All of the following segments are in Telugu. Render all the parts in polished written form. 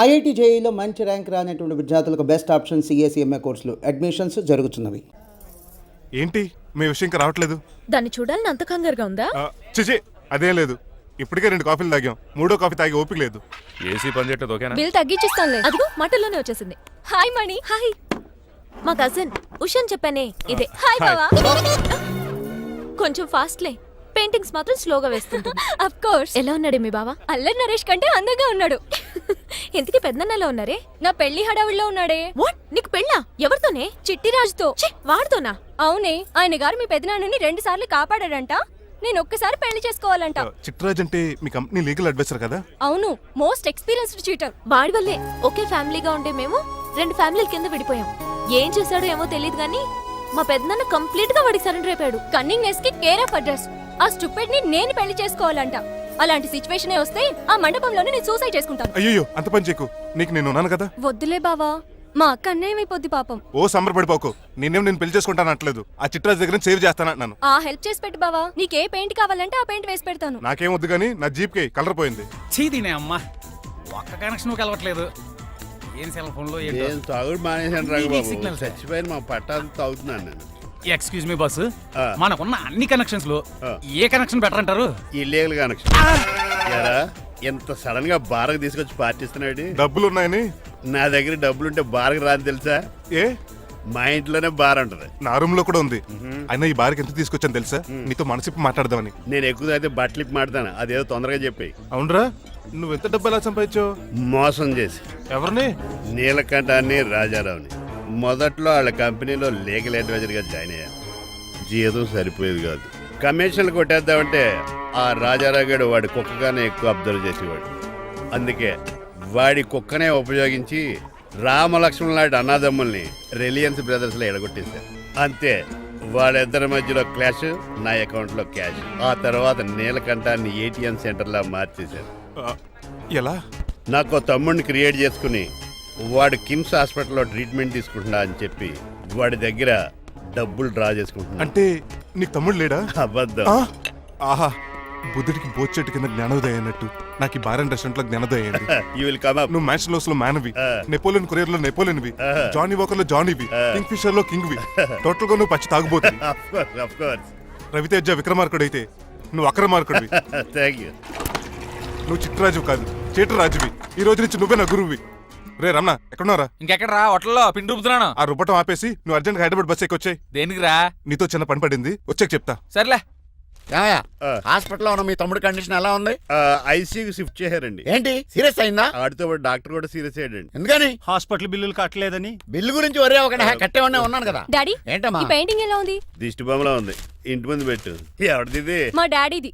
ఐఐటి జేఈలో మంచి ర్యాంక్ రానటువంటి విద్యార్థులకు బెస్ట్ ఆప్షన్ సిఎస్ఈఎంఏ కోర్సులు అడ్మిషన్స్ జరుగుతున్నవి. ఏంటి మీ విషయం ఇంకా రావట్లేదు? దాన్ని చూడాలని అంత కంగారుగా ఉందా? చిచి అదేం లేదు. ఇప్పటికే 2 కాఫీలు తాగాం, 3వ కాఫీ తాగి ఓపిక లేదు. ఏసీ పని చేయట్లేదు. ఓకేనా? బిల్ తగ్గించిస్తానులే. అదిగో మాటల్లోనే వచ్చేసింది. హాయ్ మణి. హాయ్. మా కజిన్ ఉషాన్ చెప్పానే ఇదే. హాయ్ బావా. కొంచెం ఫాస్ట్లే, పెయింటింగ్స్ మాత్రం స్లోగా వేస్తుంది. Of course. ఎలా ఉన్నాడే మీ బావ? అల్లరి నరేష్ కంటే అందంగా ఉన్నాడు. ఇంతకీ పెద్దన్నలో ఉన్నారే? నా పెళ్లి హడావుల్లో ఉన్నాడే. వాట్? నీకు పెళ్ళా? ఎవరితోనే? చిట్టిరాజుతో. వాడితోనా? అవునే, ఆయన గారు మీ పెద్దనాన్నని 2 సార్లు కాపాడాడంట. నేను ఒక్కసారి పెళ్లి చేసుకోవాలంట. చిట్రాజ్ అంటే మీ కంపెనీ లీగల్ అడ్వైజర్ కదా? అవును, మోస్ట్ ఎక్స్పీరియన్స్డ్ చీటర్. వాడి వల్లే ఒకే ఫ్యామిలీగా ఉండే మేము 2 ఫ్యామిలీల కింద విడిపోయాం. ఏం చేశాడో ఏమో తెలియదు గానీ మా పెద్దనాన్న కంప్లీట్ గా వాడికి సరెండర్ అయిపోయాడు. కన్నింగ్నెస్ కి కేర్ ఆఫ్ అడ్రస్. ఆ స్టూపిడ్ ని నేను పెళ్లి చేసుకోవాలంట. అలాంటి సిచ్యువేషన్ వస్తే ఆ మండపంలోనే నేను సూసైడ్ చేసుకుంటాను. అయ్యో అంత పని చేయకు, నీకు నేను ఉన్నాను కదా. వద్దులే బావా, మా అక్క అన్యాయమైపోద్ది పాపం. ఓ సంబరపడిపోకు, నేను పెళ్లి చేసుకుంటాను అనట్లేదు. ఆ చిట్రాజ్ దగ్గర సేవ్ చేస్తానంటున్నాను. ఆ హెల్ప్ చేసి పెట్టు బావా. నీకే పెయింట్ కావాలంటే ఆ పెయింట్ వేసి పెడతాను. నాకేం వద్దు కానీ నా జీప్ కి కలర్ పోయింది. చీదీనే అమ్మా, ఒక్క కనెక్షన్ కలవట్లేదు. ఏం సెల్ ఫోన్ లో ఏం తాగుడు మానేసాను రాఘబాబు. సిగ్నల్ చచ్చిపోయిన మా పట్టాలు తాగుతున్నాను నేను. ఎక్స్క్యూజ్ మీ బాస్, మనకున్న అన్ని కనెక్షన్స్ లో ఏ కనెక్షన్ బెటర్ అంటారు? Illegal connection. ఎరా ఎంత సడన్ గా బారకు తీసుకొచ్చి పార్టీస్తున్నాడు. డబ్బులు ఉన్నాయని. నా దగ్గర డబ్బులుంటే బారకు రాని తెలుసా? ఏ మా ఇంట్లోనే బార్ ఉంటది. నా రూమ్ లో కూడా ఉంది. అయినా ఈ బార్కి ఎంత తీసుకొచ్చాను తెలుసా? నీతో మనసిప్పి మాట్లాడదామని. నేను ఎక్కువ అయితే బట్టలిప్పి మాడతాను, అదేదో తొందరగా చెప్పాయి. అవునరా, నువ్వు ఎంత డబ్బు ఎలా సంపాదించావు? మోసం చేసి. ఎవరిని? నీలకంఠాన్ని, రాజారావుని. మొదట్లో వాళ్ళ కంపెనీలో లీగల్ అడ్వైజర్ గా జాయిన్ అయ్యాను. జీతం సరిపోయేది కాదు. కమిషన్లు కొట్టేద్దామంటే ఆ రాజారావు గారు వాడి కుక్కగానే ఎక్కువ అబ్జర్వ్ చేసేవాడు. అందుకే వాడి కుక్కనే ఉపయోగించి రామలక్ష్మణ్ లాంటి అన్నదమ్ముల్ని రిలయన్స్ బ్రదర్స్ లో ఎడగొట్టేశారు. అంతే, వాళ్ళిద్దరి మధ్యలో క్లాష్, నా అకౌంట్ లో క్యాష్. ఆ తర్వాత నీలకంఠాన్ని ఏటీఎం సెంటర్ లా మార్చేశారు. ఎలా? నాకు తమ్ముడిని క్రియేట్ చేసుకుని వాడు కిమ్స్ హాస్పిటల్లో ట్రీట్మెంట్ తీసుకుంటున్నా అని చెప్పి వాడి దగ్గర డబ్బులు డ్రా చేసుకుంటున్నా. అంటే నీకు తమ్ముడు లేడా? అబద్ధం. ఆహా, బుద్ధుడికి బోచెట్టు కింద జ్ఞానోదయం అన్నట్టు నాకు ఈ బార్ అండ్ రెస్టారెంట్ లో జ్ఞానోదయం అయింది. You will come up. నువ్వు మ్యాన్షన్ లో మ్యాన్వి, నెపోలియన్ కొరియర్ లో నెపోలియన్వి, జానీ వాకర్ లో జానీవి, కింగ్ ఫిషర్ లో కింగ్వి. టోటల్ గా నువ్వు పచ్చి తాగుబోతుంది. Of course. రవితేజ విక్రమార్కుడు అయితే నువ్వు అక్రమార్కుడివి. Thank you. నువ్వు చిట్రాజు కాదు, చీటరాజువి. ఈ రోజు నుంచి నువ్వే నా గురువువి. రే రమణ, ఎక్కడున్నారా? ఇంకెక్కడరా, హోటల్లో పిండి రుబ్బుతున్నాను. ఆ రుబ్బటం ఆపేసి నువ్వు అర్జెంట్ హైదరాబాద్ బస్ ఎక్కి వచ్చాయి. దేనికిరా? నీతో చిన్న పని పడింది, వచ్చాక చెప్తా. సర్లే. హాస్పిటల్లో ఉన్న మీ తమ్ముడి కండిషన్ ఎలా ఉంది? ఐసీయూకి షిఫ్ట్ చేశారండి. ఏంటి, సీరియస్ అయిందా? ఆడితో పాటు డాక్టర్ కూడా సీరియస్ అయ్యాడండి. ఎందుకని? హాస్పిటల్ బిల్లులు కట్టలేదని. బిల్లు గురించి ఒరే ఒకటి కట్టేవాడినే ఉన్నాను కదా. డాడీ, ఏంటమ్మా ఈ పెయింటింగ్ ఎలా ఉంది? దిష్టి బొమ్మలా ఉంది, ఇంటి ముందు పెట్టు. ఎవరిది? మా డాడీది.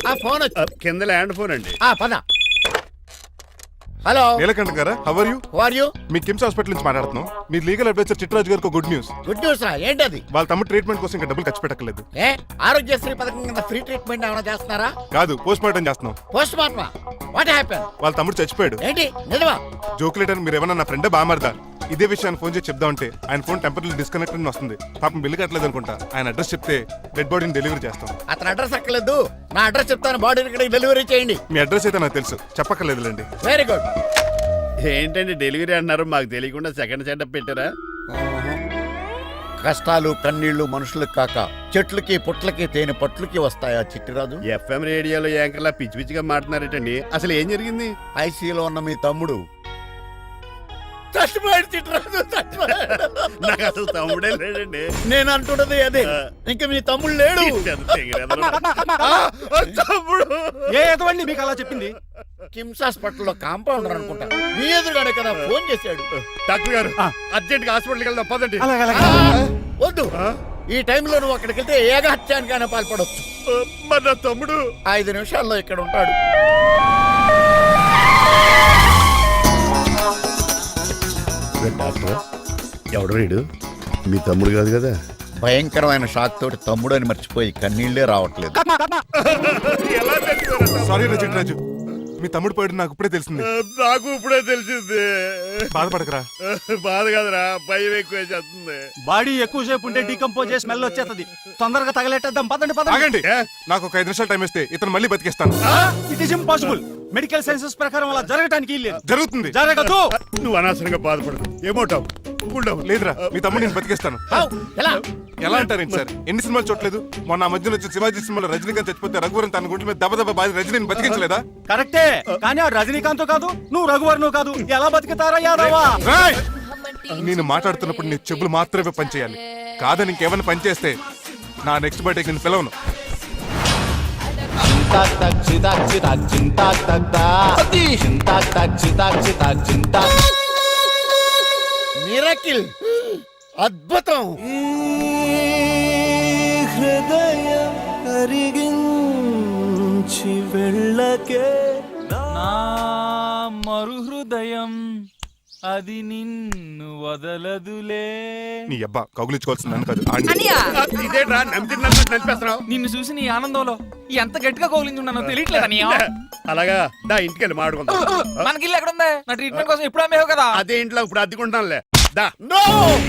ఆ ఫోన్ వచ్చి కింద ల్యాండ్ ఫోన్ అండి. పద. హలో, నీలకంఠ గారా, how are you? Who are you? మీ కిమ్స్ హాస్పిటల్ నుంచి మాట్లాడుతున్నాం. మీ లీగల్ అడ్వైజర్ చిట్రాజు గారికి గుడ్ న్యూస్. గుడ్ న్యూస్ రా, ఏంటది? వాళ్ళ తమ్ముడు ట్రీట్మెంట్ కోసం ఇంకా డబ్బులు ఖర్చు పెట్టలేదు. ఏ ఆరోగ్యశ్రీ పథకం కింద ఫ్రీ ట్రీట్మెంట్ ఏమైనా చేస్తున్నారా? కాదు, పోస్ట్ మార్టం చేస్తున్నాం. పోస్ట్ మార్టమా? What happen? వాళ్ళ తమ్ముడు చచ్చిపోయాడు. ఏంటి, నిజమా? జోకులేటని మీరు ఏమన్నా నా ఫ్రెండే బామారదా? ఇదే విషయాన్ని ఫోన్ చేసి చెప్దామంటే ఆయన ఫోన్ టెంపరీ డిస్కనెక్ట్ అని వస్తుంది. పాపం బిల్లు కట్టలేదు అనుకుంటా. ఆయన అడ్రస్ చెప్తే డెడ్ బాడీని డెలివరీ చేస్తాం. అతను అడ్రస్ అక్కర్లేదు, నా అడ్రస్ చెప్తాను, బాడీని ఇక్కడికి డెలివరీ చేయండి. మీ అడ్రస్ అయితే నాకు తెలుసు, చెప్పక్కర్లేదులేండి. Very good. ఏంటండి డెలివరీ అన్నారు, మాకు తెలియకుండా సెకండ్ సెటప్ పెట్టారా? కష్టాలు కన్నీళ్లు మనుషులకు కాక చెట్లకి పుట్లకి తేనె పట్లకి వస్తాయా చిట్టిరాజు? ఎఫ్ఎం రేడియోలో యాంకర్లా పిచ్చి పిచ్చిగా మాట్లాడారేటండి. అసలు ఏం జరిగింది? ఐసీయూలో ఉన్న మీ తమ్ముడు చచ్చిపోయాడు. చిట్టిరాజు చచ్చిపోయాడు. నాకు అసలు తమ్ముడే లేడండి. నేను అంటున్నది అదే, ఇంకా మీ తమ్ముడు లేడు. తమ్ముడు ఏ ఎదవండి మీకు అలా చెప్పింది? కిమ్స్ హాస్పిటల్లో కాంపౌండర్ అనుకుంటా, మీ ఎదురుగానే కదా ఫోన్ చేశాడు. డాక్టర్ గారు అర్జెంట్ గా హాస్పిటల్కి వెళ్దాం పదండి. వద్దు, ఈ టైంలో నువ్వు అక్కడికి వెళ్తే ఏకహత్యానికైనా పాల్పడవచ్చు. మరి నా తమ్ముడు 5 నిమిషాల్లో ఇక్కడ ఉంటాడు. డాక్టర్ ఎవడు రీడు? మీ తమ్ముడు కాదు కదా? భయంకరమైన షాక్ తోటి తమ్ముడు అని మర్చిపోయి కన్నీళ్లే రావట్లేదు. సారీ రా చిట్రాజు, మీ తమ్ముడు పోయాడు నాకు ఇప్పుడే తెలిసింది. నాకు ఇప్పుడే తెలిసింది. బాధపడకరా. బాధ కాదురా, భయం ఎక్కువ చేస్తుంది. బాడీ ఎక్కువసేపు ఉంటే డీకంపోజ్ చేసి స్మెల్ వచ్చేస్తుంది. తొందరగా తగలెట్టేద్దాం, పదండి పదండి. ఆగండి, నాకు ఒక 5 నిమిషాలు టైం ఇస్తే ఇతను మళ్ళీ బతికేస్తాను. It is impossible. Medical sciences ప్రకారం అలా జరగటానికి లేదు. జరుగుతుంది. జరగదు. నువ్వు అనవసరంగా బాధపడదు. ఏమోటావు ఉండవు. లేదురా, మీ తమ్ముడు నేను బతికేస్తాను. ఎలా ఎలా అంటారేంటి సార్? ఎన్ని సినిమాలు చూడలేదు? మొన్న ఆ మధ్యలో వచ్చిన శివాజీ సినిమాలో రజనీకాంత్ చచ్చిపోతే రఘువరన్ తన గుండె మీద దెబ్బ బాధి రజనీని బతికించలేదా? కరెక్టే, కానీ ఆ రజనీకాంత్ కాదు, నువ్వు రఘువర్ను కాదు. ఎలా బతుకుతారా యాదవా? రేయ్! నేను మాట్లాడుతున్నప్పుడు నీ చెవులు మాత్రమే పనిచేయాలి. కాదని ఇంకేమైనా పనిచేస్తే నా నెక్స్ట్ బర్త్డేకి నేను పిలవను. మిరకిల్, అద్భుతం. హృదయం కరిగించి వెళ్ళకే నా మరు హృదయం అది నిన్ను వదలదులే. నీ అబ్బా కౌగులించుకోవాల్సింది నన్ను కాదు, ఆడిని. ఇదేట్రా నమ్మినట్టు నడిపేస్తున్నావు? నిన్ను చూసి నీ ఆనందంలో ఎంత గట్టిగా కౌలించున్నానో తెలియట్లేదు అన్నయ్య. అలాగా దా ఇంటికి వెళ్ళి మాడుకుందాం. మనకి ఇల్లు ఎక్కడుంది? నా ట్రీట్మెంట్ కోసం ఎప్పుడు అమ్మేవు కదా. అదే ఇంట్లో ఇప్పుడు అద్దెకుంటానులే. దా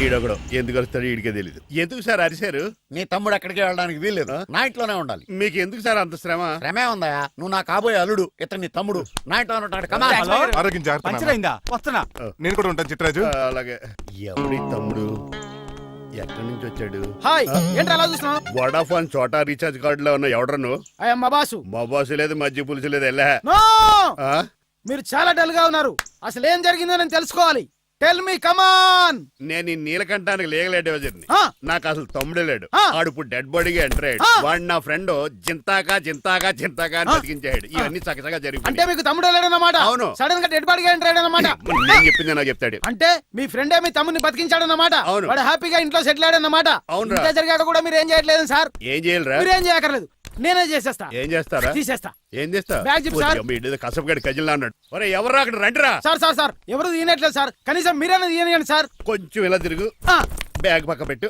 ఈడొకడు ఎందుకు వస్తాడు ఈడికే తెలీదు. ఎందుకు సార్ అరిశారు? నీ తమ్ముడు ఎక్కడికి వెళ్ళడానికి వీల్లేదు, నా ఇంట్లోనే ఉండాలి. మీకు ఎందుకు సార్ అంత శ్రమ? శ్రమే ఉందయా, నువ్వు నా కాబోయే అల్లుడు, ఇతను నీ తమ్ముడు, నా ఇంట్లో ఉంటాడు. కమా హలో? ఆరోగ్యం జాగ్రత్త నాన్న. పంచరైందా? వస్తున్నా. నేను కూడా ఉంటాను చిట్రాజు. అలాగే. ఎవరి తమ్ముడు ఎక్కడి నుంచి వచ్చాడు? హాయ్, ఏంటి అలా చూస్తున్నావు? వడాఫోన్ చోటా రీఛార్జ్ కార్డులో ఉన్న ఎవడరా నువ్వు? మా బాసు. మా బాసు లేదు, మధ్య పులుసు లేదు. వెళ్ళా మీరు చాలా డల్ గా ఉన్నారు. అసలు ఏం జరిగిందో నేను తెలుసుకోవాలి. టెల్ మీ, కమాన్. నేను ఈ నీలకంఠానికి లేగలేడు వజర్ని. ఆ. నాకు అసలు తమ్ముడే లేడు. ఆ. ఆడు ఇప్పుడు డెడ్ బాడీగా ఎంటర్ అయ్యాడు. ఆ. వాడు నా ఫ్రెండ్ జింతాకా జింతాకా జింతాకా అని బతికించాడు. ఇవన్నీ చక్కగా అంటే జరిగిపోయి. మీకు తమ్ముడు లేడన్నమాట. అవును. సడన్ గా డెడ్ బాడీగా ఎంటర్ అయ్యాడన్నమాట. నేను చెప్పింది నాకు చెప్తాడు. అంటే మీ ఫ్రెండే మీ తమ్ముని బతికించాడన్నమాట. అవును. వాడు హ్యాపీగా ఇంట్లో సెటిల్ అయ్యాడన్నమాట. అవునురా. ఇంత జరిగాక కూడా మీరు ఏం చేయట్లేదు సార్. ఏం చేయాలిరా? మీరేం చేయక్కర్లేదు, నేనే చేసేస్తా. ఏం చేస్తారా? తీసేస్తా. ఏం చేస్తా? బ్యాగ్ చెప్పు సార్. కసపగడి కజిల్లా అన్నాడు. ఒరే ఎవరు అక్కడ రండిరా. సార్ సార్ సార్, ఎవరు తీయనట్లేదు సార్. కనీసం మీరైనా తీయనియండి సార్. కొంచెం ఇలా తిరుగు. ఆ. బ్యాగ్ పక్క పెట్టు.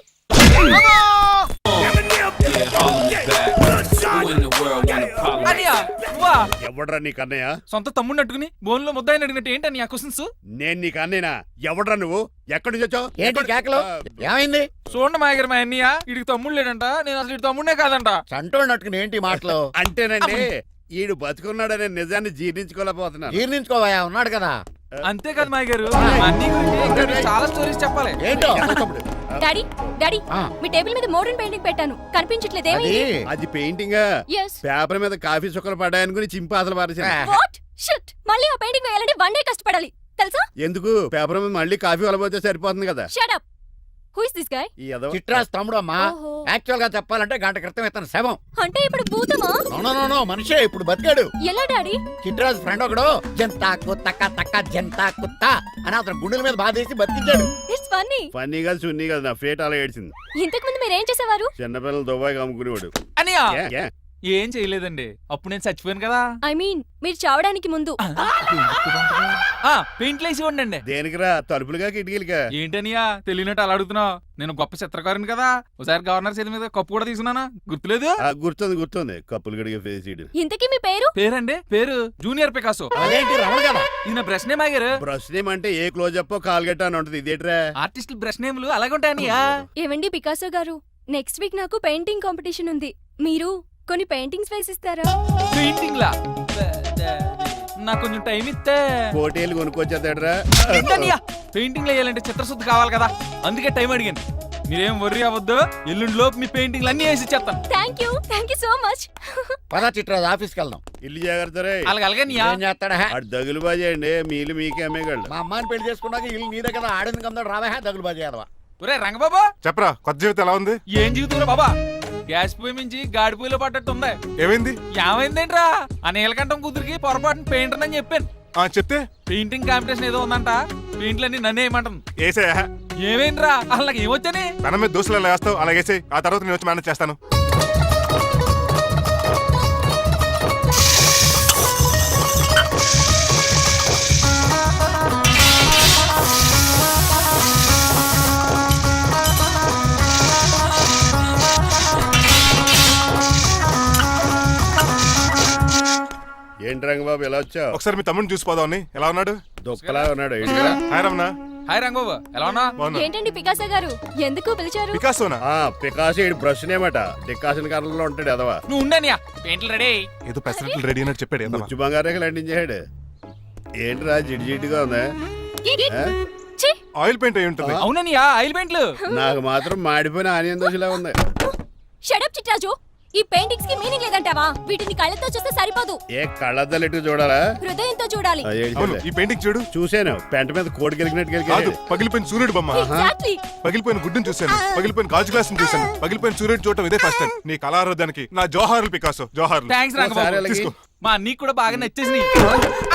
ఎవడ్రా నీకు అన్నయ్య? సొంత తమ్ముడిని అట్టుకుని బోన్లో ముద్దాయిని అడిగినట్టు ఏంటని ఆ క్వశ్చన్స్? నేను నీకు అన్నయ్యనా? ఎవడ్రా నువ్వు? ఎక్కడి నుంచి వచ్చావు? ఏంటి కేకలు? ఏమైంది? చూడండి మాయగారు, మా అన్నయ్య ఇడికి తమ్ముడు లేడంట. నేను అసలు ఇటు తమ్ముడే కాదంట. చంటోడు నట్టుకుని ఏంటి మాటలు? అంటేనండి ఈడు బతుకున్నాడనే నిజాన్ని జీర్ణించుకోలేకపోతున్నాను. జీర్ణించుకోవయా, ఉన్నాడు కదా. అంతేకాదు మాయగారు, మా అన్నయ్య గురించి ఇంకా మీకు చాలా స్టోరీస్ చెప్పాలి. ఏంటో తమ్ముడు? డాడీ డాడీ ఆ. మీ టేబుల్ మీద మోడర్న్ పెయింటింగ్ పెట్టాను, కనిపించట్లేదు. అది ఏమైంది? అది పెయింటింగ్. Yes. పేపర్ మీద కాఫీ చుక్కలు పడ్డాయనుకుని చింపి అసలు పారేసాను. What? Shit! మళ్ళీ ఆ పెయింటింగ్ వేయాలంటే 1 day కష్టపడాలి తెలుసా? ఎందుకు? పేపర్ మీద మళ్ళీ కాఫీ వలపోతే సరిపోతుంది కదా. Shut up. Who is this guy? ఈ ఎదవ. చిట్రాజ్ తమ్ముడు అమ్మా. ఓహో. యాక్చువల్ గా చెప్పాలంటే గంట క్రితం ఇతను శవం. అంటే ఇప్పుడు భూతమా? నో మనిషే ఇప్పుడు బతికాడు. ఎలా డాడీ? చిట్రాజ్ ఫ్రెండ్ ఒకడు జంతా కుత్తక తక్క జంతా కుత్త అని అతను గుండెల మీద బాధేసి బతికించాడు. It's funny. ఫన్నీ కాదు, సున్నీ కాదు, నా ఫేట్ అలా ఏడ్చింది. ఇంతకు ముందు మీరు ఏం చేసేవారు? చిన్నపిల్లలు దుబాయ్ అమ్ముకునేవాడు. అన్నయ్య ఏ, ఏ? ఏం చేయలేదండి, అప్పుడు నేను చచ్చిపోయాను కదా. ఐ మీన్ మీరు చావడానికి ముందు. పెయింట్లు వేసి ఉండండి. దేనికిరా? తలుపులుగా కిటికీలుగా? ఏంటనియా తెలియనట్టు అలా అడుగుతున్నావు? నేను గొప్ప చిత్రకారుని కదా. ఒకసారి గవర్నర్ చేతి మీద కప్పు కూడా తీసుకున్నానా, గుర్తులేదు? గుర్తుంది కప్పులు గడిగే ఫేస్ ఇడు. ఇంతకీ మీ పేరు? పేరండి, పేరు జూనియర్ పికాసో. అదేంటి రమణ కదా? ఇది నా బ్రష్ నేమ్ ఆగారు. బ్రష్ నేమ్ అంటే ఏ క్లోజ్ అప్ కాల్గట్ట అని ఉంటది. ఇదేట్రా? ఆర్టిస్టులు బ్రష్ నేమ్లు అలాగే ఉంటాయనియా. ఏవండి పికాసో గారు, నెక్స్ట్ వీక్ నాకు పెయింటింగ్ కాంపిటీషన్ ఉంది. మీరు కొన్ని పెయింటింగ్స్ వేసిస్తారా? పెయింటింగ్ లా నాకు కొంచెం టైం ఇస్తే. కోటేలు కొనుక్కొచ్చేదేట్రా? పెయింటింగ్ వేయాలంటే చిత్రశుద్ధి కావాలి కదా, అందుకే టైం అడిగాను. మీరేం వర్రీ అవ్వద్దు, ఎల్లుండి లోపు మీ పెయింటింగ్లు అన్ని వేసి ఇచ్చేస్తాను. Thank you so much. పదా చిట్రాజ్ ఆఫీస్కి వెళ్దాం. ఇల్లు జాగ్రత్త రే. అలాగే ఏం చేస్తాడా? ఆడు దగులు బాజీ అండి, మీలు మీకే అమ్మేగాళ్ళు. మా అమ్మాయిని పెళ్లి చేసుకున్నాక ఇల్లు నీదే కదా, ఆడింది కదా, రావా దగులు బాజీ అదవా. ఒరే రంగబాబా, చెప్పరా, కొత్త జీవితం ఎలా ఉంది? ఏం జీవితంలో బాబా, గ్యాస్ పొయ్యి మించి గాడి పొయ్యిలో పడ్డట్టు ఉంది. ఏమైంది? ఏమైందేంట్రా, ఆ నీలకంఠం కూతురికి పొరపాటున పెయింటర్ అని చెప్పాను. చెప్తే పెయింటింగ్ కాంపిటీషన్ ఏదో ఉందంట, పెయింట్లన్నీ నన్ను ఏమంటుంది. ఏసే ఏమైందిరా, అసలు నాకు ఏమొచ్చని? తన మీద దోశలు ఎలా వేస్తావు అలాగేసే, ఆ తర్వాత నేను వచ్చి మేనేజ్ చేస్తాను. ఏంటి రంగబాబు ఎలా వచ్చావు? ఒకసారి మీ తమ్ముడిని చూసిపోదామని. ఎలా ఉన్నాడు? దుప్పలా ఉన్నాడు. హాయ్ రమణ. హాయ్ రంగబాబు ఎలా ఉన్నా? బాగున్నా ఏంటండి పికాసో గారు ఎందుకు పిలిచారు? పికాసోనా? పికాసి బ్రష్ నేమట డికాషన్ కర్రలో ఉంటాడు ఎదవా. నువ్వు ఉండనియా పెయింట్లు రెడీ. ఏదో పెసరట్లు రెడీ అన్నట్టు చెప్పాడు ఏదమ్మా. ముచ్చు బంగారేకలు అంటించాడు. ఏంట్రా జిడ్జిడ్గా ఉందా? ఛీ! ఆయిల్ పెయింట్ అయి ఉంటుంది. అవుననియా ఆయిల్ పెయింట్లు. నాకు మాత్రం మాడిపోయిన ఆనియన్ దోశలా ఉంది. షడప్ చిట్రాజు, ఈ పెయింటింగ్స్ కి మీనింగ్ లేదంటావా? వీటిని కళ్ళతో చూస్తే సరిపోదు, ఏ కళ్ళద్దాలు ఎటు చూడాలా? హృదయంతో చూడాలి. ఆ, ఏంటి అవును, చూడలే. ఈ పెయింటింగ్ చూడు. చూశాను పెంట మీద కోడి గెలికినట్టు కాదు, గెలికాడు. పగిలిపోయిన సూర్యుడు బొమ్మ, Exactly. పగిలిపోయిన గుడ్డును చూశాను, పగిలిపోయిన గాజు గ్లాస్ చూశాను, పగిలిపోయిన సూర్యుడు చూడటం ఇదే ఫస్ట్ టైం. నీ కళారోధానికి నా జోహార్లు పికాసో, జోహార్లు. థ్యాంక్స్ ఒకసారి రంగబాబు. అలాగే. తీసుకో. మా అన్నీకి కూడా బాగా నచ్చేసింది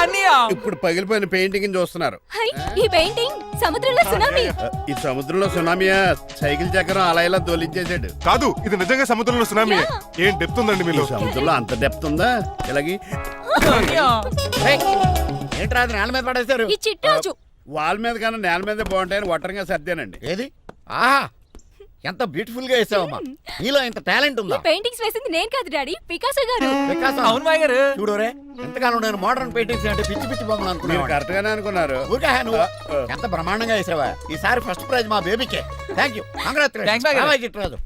అన్నయ్య. ఇప్పుడు పగిలిపోయిన పెయింటింగ్ చూస్తున్నారు. హై, ఈ పెయింటింగ్ సముద్రంలో సునామీ. ఈ సముద్రంలో సునామీయా? సైకిల్ చక్రం అలా ఇలా దొలించేసాడు. కాదు, ఇది నిజంగా సముద్రంలో సునామీ. ఏం డెప్త్ ఉందండి మీలో. సముద్రంలో అంత డెప్త్ ఉందా? ఇలాగి అన్నయ్య. ఏంట్రా అది నేల మీద పడేశారు? ఈ చిట్రాజు వాల్ మీద కన్నా నేల మీద బాగుంటాయని ఒట్టరంగా సర్దానండి. ఏది? ఆహా, ఎంత బ్యూటిఫుల్ గా వేసావమ్మా. నీలో ఇంత టాలెంట్ ఈ ఉందా? పెయింటింగ్స్ వేసింది నేను కాదు డాడీ, పికాసో గారు. వికాసం. అవును మాయ గారు. చూడరే, ఎంతకాలం నేను మోడర్న్ పెయింటింగ్స్ అంటే పిచ్చి పిచ్చి బొమ్మలు మీరు అనుకున్నాను. కరెక్ట్ గానే అనుకున్నారు. ఊరికే నువ్వు ఎంత బ్రహ్మాండంగా వేసావా. ఈసారి ఫస్ట్ ప్రైజ్ మా బేబీకే. థ్యాంక్ యూ, Thanks, బాయ్ గారు. కంగ్రాచులేషన్ చిట్రాజు.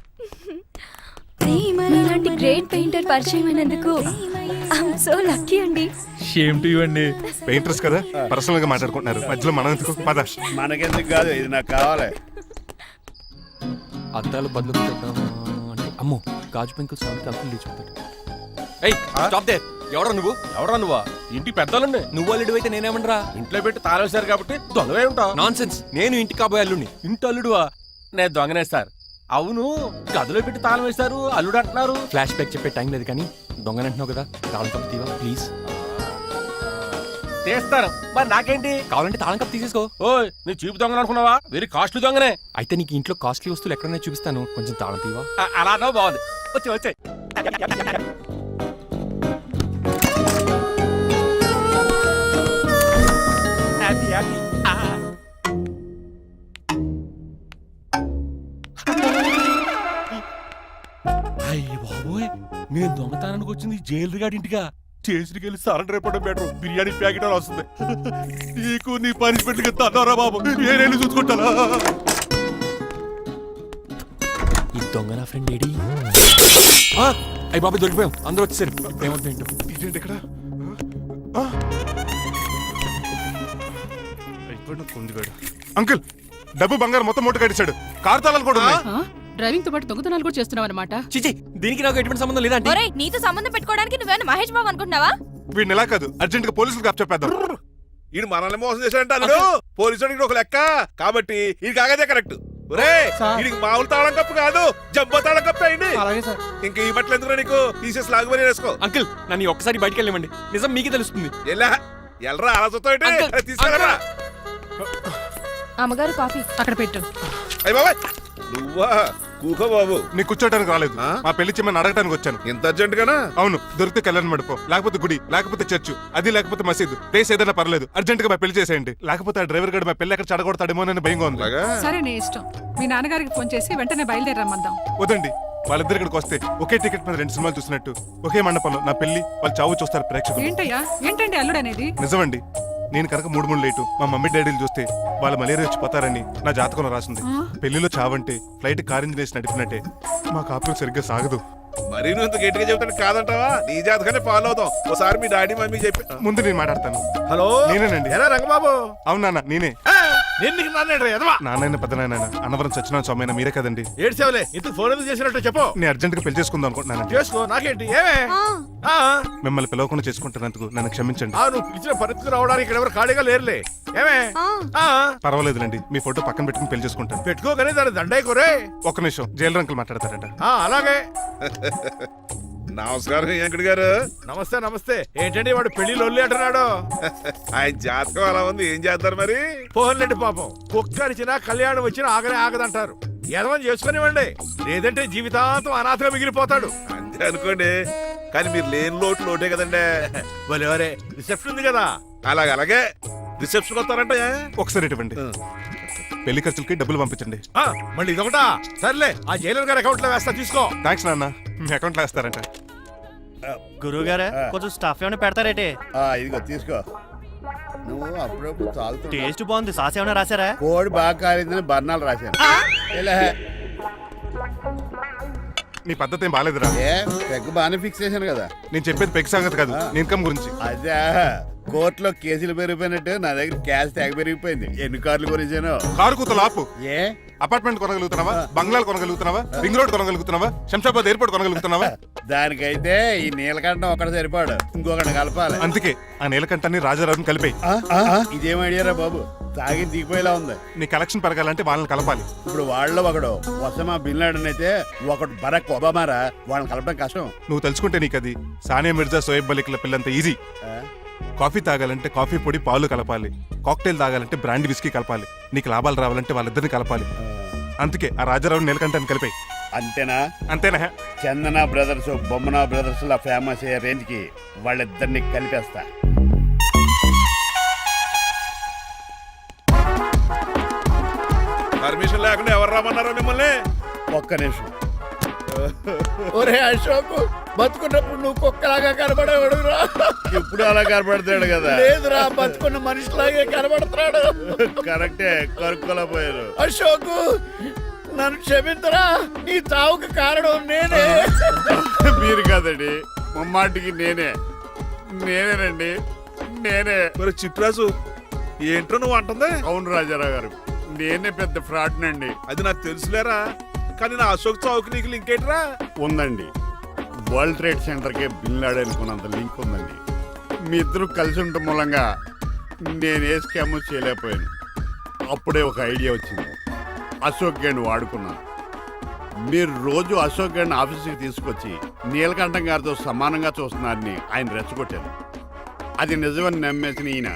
ఇలాంటి గ్రేట్ పెయింటర్ పరిచయం అయినందుకు ఐఎమ్ సో లక్కీ అండి. షేమ్ టు యు అండి. పెయింటర్స్ కదా, పర్సనల్ గా మాట్లాడుకుంటున్నారు. మధ్యలో మనం ఎందుకు? పద. మనకెందుకు కాదు, ఇది నాకు కావాలి. అద్దాలు బదులు అంటే అమ్మో గాజు పెంకులు సౌండ్ తలుపులు లేచిపోతాడు. ఏయ్ స్టాప్ దే. ఎవరా నువ్వు? ఎవరా నువ్వా? ఇంటి పెద్దలుండి. నువ్వు అల్లుడు అయితే నేనేమనరా? ఇంట్లో పెట్టి తాళేశారు కాబట్టి దొంగవే ఉంటా. Non sense. నేను ఇంటికి కాబోయే అల్లుడిని. ఇంటి అల్లుడువా? నేను దొంగనే సార్. అవును, గదిలో పెట్టి తాళం వేశారు, అల్లుడు అంటున్నారు. ఫ్లాష్ బ్యాక్ చెప్పే టైం లేదు కానీ దొంగనంటున్నావు కదా, తాళం కప్ తీవా ప్లీజ్. తీస్తాను, మరి నాకేంటి? కావాలంటే తాళం కప్ తీసేసుకో. ఓయ్, నీ చీపు దొంగను అనుకున్నావా? వెరీ కాస్ట్లీ దొంగనే. అయితే నీకు ఇంట్లో కాస్ట్లీ వస్తువులు ఎక్కడైనా చూపిస్తాను, కొంచెం తాళం తీవా. అలా అన్నావు, బాగుంది. వచ్చే వచ్చే. Happy happy. అయ్య బాబోయ్, నేను దొంగతనానికి వచ్చింది జైలు గాడి ఇంటిగా. చేసికి వెళ్ళి సరెండర్ అయిపోవడం బెటర్. బిర్యానీ ప్యాకెట్ అని వస్తుంది. నీకు నీ పనిష్మెంట్ తన్నారా బాబు, నేనేళ్ళు చూసుకుంటానా? ఈ దొంగ నా ఫ్రెండ్ ఏడి? అయ్యి బాబు దొరికిపోయాం, అందరూ వచ్చేసారు. ఇప్పుడు ఏమవుతుంది ఏంటో. ఇదేంటి ఇక్కడ? అయిపోయిన కుందిగాడు. అంకుల్, డబ్బు బంగారం మొత్తం మూట కట్టించాడు. కారు తాళాలు కూడా ఉన్నాయి. డ్రైవింగ్ తో పాటు దొంగతనాలు కూడా చేస్తున్నావు అనమాట. చిచి, దీనికి నాకు ఎటువంటి సంబంధం లేదంటే. ఒరేయ్, నీతో సంబంధం పెట్టుకోవడానికి నువ్వేనా మహేష్ బాబు అనుకుంటున్నావా? వీడిని ఎలా కాదు, అర్జెంట్ గా పోలీసులకు అప్పచెప్పేద్దాం. ఈడు మనల్ని మోసం చేశాడంటారు. పోలీసుడికి ఒక లెక్క కాబట్టి ఇది కాగదే కరెక్ట్. వీడికి మామూలు తాళం కప్పు కాదు, జంబో తాళం కప్పు అయింది. ఇంకా ఈ బట్టలు ఎందుకు నీకు? తీసేసి లాగుమని వేసుకో. అంకుల్, నన్ను ఒక్కసారి బయటికి వెళ్ళమండి, నిజం మీకే తెలుస్తుంది. ఎల్రా అలా అంకుల్, తీసుకెళ్ళరా. అమ్మగారు కాఫీ అక్కడ పెట్టు. అయ్య బాబాయ్, నువ్వా? కూకో బాబు. నీ కూర్చోటానికి రాలేదు, ఆ? మా పెళ్లి చెమ్మని అడగటానికి వచ్చాను. ఇంత అర్జెంట్ గానా? అవును, దొరికితే కళ్యాణ మండపం, లేకపోతే గుడి, లేకపోతే చర్చ్, అది లేకపోతే మసీదు, ప్లేస్ ఏదైనా పర్లేదు. అర్జెంట్ గా మా పెళ్లి చేసేయండి, లేకపోతే ఆ డ్రైవర్ గడు మా పెళ్లి ఎక్కడ చెడగొడతాడేమోనని భయంగా ఉంది. సరే, నీ ఇష్టం. మీ నాన్నగారికి ఫోన్ చేసి వెంటనే బయలుదేరమ్మందాం. వదండి, వాళ్ళిద్దరు ఇక్కడికి వస్తే ఒకే టికెట్ మీద 2 సినిమాలు చూసినట్టు, ఒకే మండపంలో నా పెళ్లి, వాళ్ళ చావు చూస్తారు ప్రేక్షకులు. ఏంటయ్యా, ఏంటండి అల్లుడు అనేది? నిజమండి, నేను కనుక 3 లేటు మా మమ్మీ డాడీలు చూస్తే వాళ్ళ మలేరియా వచ్చిపోతారని నా జాతకంలో రాసింది. పెళ్లిలో చావంటే ఫ్లైట్ కార్ ఇంజిన్ వేసి నడిపినట్టే. మా కాపురం సరిగ్గా సాగదు. మరి నువ్వు ఇంత గట్టిగా చెబుతాడు కాదంటావా? నీ జాతకానే ఫాలో అవుతాం. ఒకసారి మీ డాడీ మమ్మీ చెప్పి. ముందు నేను మాట్లాడతాను. హలో, నేనేనండి. ఎలా రంగబాబు? అవునా, నేనే. నేను నీకు నాన్నేడు ఎదవా. నాన్నైనా పెద్దనాయన అన్నవరం సత్యనారాయణ స్వామి అయినా మీరే కదండి. ఏడ్చావులే, ఇంతకు ఫోన్ ఎందుకు చేసినట్టు చెప్పు. నేను అర్జెంట్ గా పెళ్లి చేసుకుందాం అనుకుంటున్నానండి. చేసుకో, నాకేంటి? ఏమే? మిమ్మల్ని పిలవకుండా చేసుకుంటున్నందుకు నన్ను క్షమించండి. నువ్వు పిలిచిన పరిస్థితి రావడానికి ఇక్కడ ఎవరు ఖాళీగా లేరులే. ఏమే? పర్వాలేదులేండి, మీ ఫోటో పక్కన పెట్టుకుని పెళ్లి చేసుకుంటాను. పెట్టుకోగానే దాని దండాయి కొరే. ఒక్క నిమిషం, జైలు రంకులు మాట్లాడతారట. అలాగే. నమస్కారం వెంకట గారు. నమస్తే నమస్తే. ఏంటండి వాడు పెళ్లి లొల్లి అంటున్నాడు? ఆయన జాతకం అలా ఉంది, ఏం చేస్తారు మరి? పోన్లేండి పాపం, కుక్క అరిచినా కళ్యాణం వచ్చినా ఆగనే ఆగదంటారు. ఎదవని చేసుకునివ్వండి, లేదంటే జీవితాంతం అనాథగా మిగిలిపోతాడు. అంతే అనుకోండి, కానీ మీరు లేని లోటే కదండి. వరే రిసెప్షన్ ఉంది కదా. అలాగే రిసెప్షన్ వస్తారంట. ఒకసారి ఇటువంటి పెళ్లి ఖర్చులకి డబ్బులు పంపించండి. మళ్ళీ ఇదొకటా? సర్లే, ఆ జైలర్ గారి అకౌంట్ లో వేస్తా, తీసుకో. థ్యాంక్స్ నాన్న, మీ అకౌంట్ లో వేస్తారంట. గురువు గారు కొంచెం స్టఫ్ ఏమైనా పెడతారేటే? ఇదిగో తీసుకో. నువ్వు అప్పుడప్పుడు చాలుతూ టేస్ట్ బాగుంది సాస్ ఏమైనా రాశారా కోడి బాగా కాలిందని బర్ణాలు రాశాను ఇలా నీ పద్ధతి ఏం బాగాలేదురా. ఏ పెగ్ బాగానే ఫిక్స్ చేశాను కదా. నేను చెప్పేది పెగ్ సంగతి కాదు, నీ ఇన్కమ్ గురించి. అదే కోర్టులో కేసులు పెరిగిపోయినట్టు నా దగ్గర క్యాష్ తెగ పెరిగిపోయింది. ఎన్ని కార్లు గురించాను. కారు కూతలు ఆపు. ఏ అపార్ట్మెంట్ కొనగలుగుతున్నావా, బంగ్లాలు కొనగలుగుతున్నావా, రింగ్ రోడ్ కొనగలుగుతున్నావా, శంషాబాద్ ఎయిర్పోర్ట్ కొనగలుగుతున్నావా? దానికైతే ఈ నీలకంఠం ఒకటి సరిపాడు, ఇంకొకటి కలపాలి. అందుకే ఆ నీలకంఠాన్ని రాజారావుని కలిపాయి. ఇదేం ఐడియారా బాబు, తాగి దిగిపోయేలా ఉంది. నీ కలెక్షన్ పెరగాలంటే వాళ్ళని కలపాలి. ఇప్పుడు వాళ్ళలో ఒకడు ఒసమా బిన్ లాడెన్ అయితే ఒకడు బరాక్ ఒబామారా, వాళ్ళని కలపడం కష్టం. నువ్వు తెలుసుకుంటే నీకు అది సానియా మిర్జా, సోయబ్ మలిక్ల పిల్లంత ఈజీ. కాఫీ తాగాలంటే కాఫీ పొడి పాలు కలపాలి, కాక్టైల్ తాగాలంటే బ్రాండ్ విస్కీ కలపాలి, నీకు లాభాలు రావాలంటే వాళ్ళిద్దరిని కలపాలి. అందుకే ఆ రాజారావు నీలకంఠాన్ని కలిపాయి. అంతేనా? అంతేనా? చందన బ్రదర్స్, బొమ్మన బ్రదర్స్ లా ఫేమస్ అయ్యే రేంజ్ కి వాళ్ళిద్దరిని కలిపేస్తా. పర్మిషన్ లేకుండా ఎవరు రమ్మన్నారో మిమ్మల్ని? ఒక్క నిమిషం. ఒరే అశోక్, బతుకున్నప్పుడు నువ్వు కుక్కలాగా కనబడేవాడురా. ఇప్పుడు అలా కనబడతాడు కదా. లేదురా, బతుకున్న మనిషిలాగే కనబడతాడు. కరెక్టే, కరుక్కోలా పోయారు. అశోక్, నన్ను క్షమించరా, నీ చావుకి కారణం నేనే. మీరు కాదండి, ముమ్మాటికి నేనేనండి, నేనే. మరి చిట్రాజు ఏంట్రో నువ్వు అంటుంది? అవును రాజారావు గారు, నేనే పెద్ద ఫ్రాడ్ నండి. అది నాకు తెలుసులేరా, కానీ నా అశోక్ చావుకి నీకు లింక్ ఏంట్రా? ఉందండి, వరల్డ్ ట్రేడ్ సెంటర్కే బిన్ లాడెన్ అనుకున్నంత లింక్ ఉందండి. మీ ఇద్దరు కలిసి ఉండటం మూలంగా నేను ఏ స్కామ్ చేయలేకపోయాను. అప్పుడే ఒక ఐడియా వచ్చింది, అశోక్ గేణ్ వాడుకున్నాను. మీరు రోజు అశోక్ గేణ్ ఆఫీస్కి తీసుకొచ్చి నీలకంఠం గారితో సమానంగా చూస్తున్నారని ఆయన రెచ్చగొట్టారు. అది నిజమని నమ్మేసిన ఈయన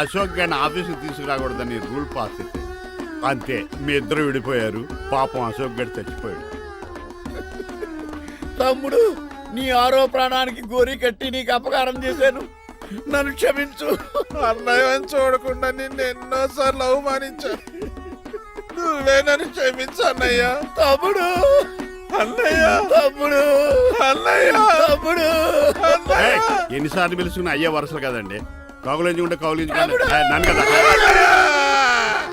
అశోక్ గేణ్ ఆఫీస్కి తీసుకురాకూడదని రూల్ పాస్ చేశారు. అంతే, మీ ఇద్దరు విడిపోయారు. పాపం అశోక్ గేణ్ చచ్చిపోయాడు. తమ్ముడు, నీ ఆరో ప్రాణానికి గోరి కట్టి నీకు అపకారం చేశాను, నన్ను క్షమించు. అన్నయ్య చూడకుండా నిన్ను ఎన్నోసార్లు అవమానించాను, నువ్వే నన్ను క్షమించు అన్నయ్య. తమ్ముడు, అన్నయ్య, తమ్ముడు, అన్నయ్య, తమ్ముడు. అన్నయ్య. ఎన్నిసార్లు పిలుచుకున్న అయ్యే వరుసలు కదండి. కౌగులించుకుంటే కౌగులించుకోండి. నన్ను కదా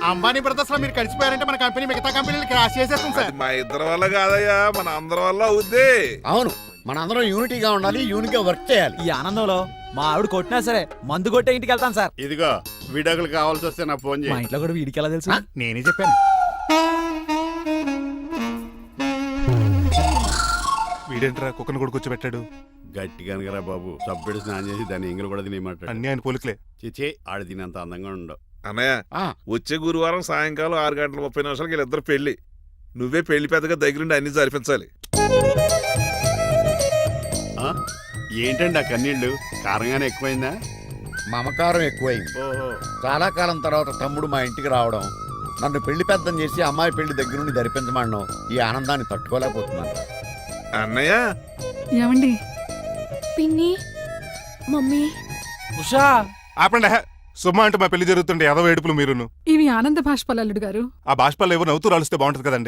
అంబానీ బ్రదర్స్ లో మీరు కలిసిపోయారంటే మన కంపెనీ మిగతా కంపెనీలు క్రాష్ చేసేస్తాం సార్. అది మా ఇద్దరి వల్ల కాదయ్యా, మన అందరి వల్ల అవుద్ది. అవును, మనందరం యూనిటీగా ఉండాలి, యూనిట్గా వర్క్ చేయాలి. ఈ ఆనందంలో మా ఆవిడ కొట్టినా సరే మందు కొట్టే ఇంటికి వెళ్తాను సార్. ఇదిగో విడాకులు కావాల్సి వస్తే నాకు ఫోన్ మా చేయి. ఇంట్లో కూడా వీడికి ఎలా తెలుసు? నేనే చెప్పాను. వీడేంట్రా కుక్కను కూడా కూర్చోబెట్టాడు? గట్టిగా అనగరా బాబు, సబ్బెడు స్నానం చేసి దాన్ని ఎంగిలి కూడా తినేయమంటాడు. అన్నీ ఆయన పోలికలే. చిచే, ఆడ తినంత అందంగా ఉండవు. అన్నయ్య, వచ్చే గురువారం సాయంకాలం 6:30 వీళ్ళిద్దరు పెళ్లి. నువ్వే పెళ్లి పెద్దగా దగ్గరుండి అన్ని జరిపించాలి. ఏంటండి ఆ కన్నీళ్ళు? కారంగానే ఎక్కువైందా? మమకారం ఎక్కువైంది. ఓహో, చాలా కాలం తర్వాత తమ్ముడు మా ఇంటికి రావడం, నన్ను పెళ్లి పెద్దం చేసి అమ్మాయి పెళ్లి దగ్గర నుండి ధరిపించమనడం, ఈ ఆనందాన్ని తట్టుకోలేకపోతున్నాను. అన్నయ్య, ఏమండి, పిన్ని, మమ్మీ, ఉషా ఆపండి. సుమా అంటే మా పెళ్లి జరుగుతుంటే ఏదో ఏడుపులు మీరును. ఇవి ఆనంద భాష్పాలు అల్లుడు గారు. ఆ బాష్పాలు ఏవో నవ్వుతూ రాలిస్తే బాగుంటది కదండి.